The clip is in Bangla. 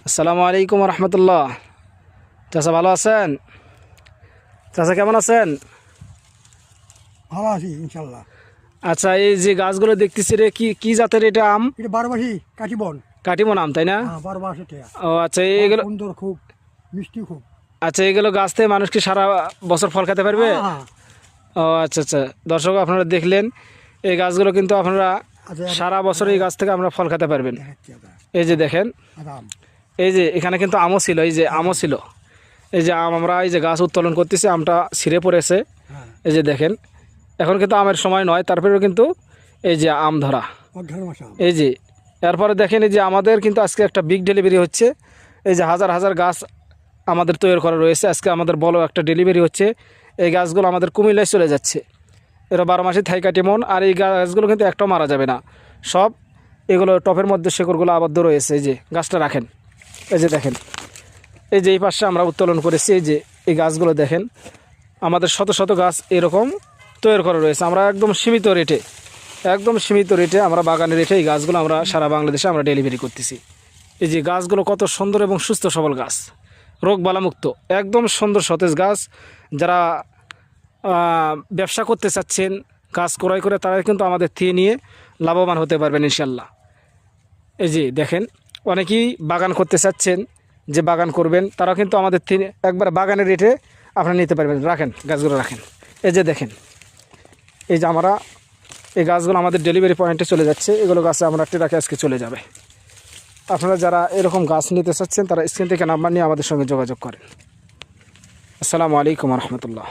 আসসালামু আলাইকুম রহমতুল্লাহ। চাচা ভালো আছেন? চাচা কেমন আছেন? ভালো আছি ইনশাল্লাহ। আচ্ছা, এই যে গাছগুলো দেখতেছি রে, কি কি জাতের এটা আম? এটা 12 মাসি কাটিবন। কাটিমন আম তাই না? হ্যাঁ 12 মাস এটা। ও আচ্ছা, এইগুলো সুন্দর খুব, মিষ্টি খুব। আচ্ছা এইগুলো গাছ থেকে মানুষ কি সারা বছর ফল খেতে পারবে? হ্যাঁ। ও আচ্ছা আচ্ছা, দর্শক আপনারা দেখলেন এই গাছগুলো কিন্তু আপনারা আচ্ছা, সারা বছর এই গাছ থেকে আমরা ফল খেতে পারবেন। দেখাচ্ছি আদা। এই যে দেখেন, আদাম। এই যে এখানে কিন্তু আমও ছিল, এই যে আমও ছিল। এই যে আম আমরা এই যে গাছ উত্তোলন করতেছি, আমটা ছিঁড়ে পড়েছে। হ্যাঁ এই যে দেখেন, এখন কিন্তু আমের সময় নয়, তারপরেও কিন্তু এই যে আম ধরা। 11 মাস আম। এই যে এরপরে দেখেন, এই যে আমাদের কিন্তু আজকে একটা বিগ ডেলিভারি হচ্ছে। এই যে হাজার হাজার গাছ আমাদের তৈরি করা রয়েছে, আজকে আমাদের বড় একটা ডেলিভারি হচ্ছে। এই গাছগুলো আমাদের কুমিল্লায় চলে যাচ্ছে। এরা 12 মাসে থাই কাটিমন, আর এই গাছগুলো কিন্তু একটাও মারা যাবে না। সব এগুলো টপের মধ্যে শেকড়গুলো আবদ্ধ রয়েছে। এই যে গাছটা রাখেন, এই যে দেখেন, এই যে এই পাশে আমরা উত্তোলন করেছি। এই যে এই গাছগুলো দেখেন, আমাদের শত শত গাছ এরকম তৈরি করা রয়েছে। আমরা একদম সীমিত রেটে আমরা বাগানে রেখে এই গাছগুলো আমরা সারা বাংলাদেশে আমরা ডেলিভারি করতেছি। এই যে গাছগুলো কত সুন্দর এবং সুস্থ সবল গাছ, রোগবালামুক্ত, একদম সুন্দর সতেজ গাছ। যারা ব্যবসা করতে চাচ্ছেন, গাছ ক্রয় করে, তারা কিন্তু আমাদের থেকে নিয়ে লাভবান হতে পারবেন ইনশাল্লাহ। এই যে দেখেন, অনেকেই বাগান করতে চাচ্ছেন, যে বাগান করবেন, তারা কিন্তু আমাদের থেকে একবার বাগানের রেটে আপনারা নিতে পারবেন। রাখেন গাছগুলো রাখেন। এই যে দেখেন, এই যে আমরা এই গাছগুলো আমাদের ডেলিভারি পয়েন্টে চলে যাচ্ছে। এগুলো গাছে আমরা ট্রাকে আজকে চলে যাবে। আপনারা যারা এরকম গাছ নিতে চাচ্ছেন, তারা স্ক্রিন থেকে নাম্বার নিয়ে আমাদের সঙ্গে যোগাযোগ করেন। আসসালামু আলাইকুম রহমতুল্লাহ।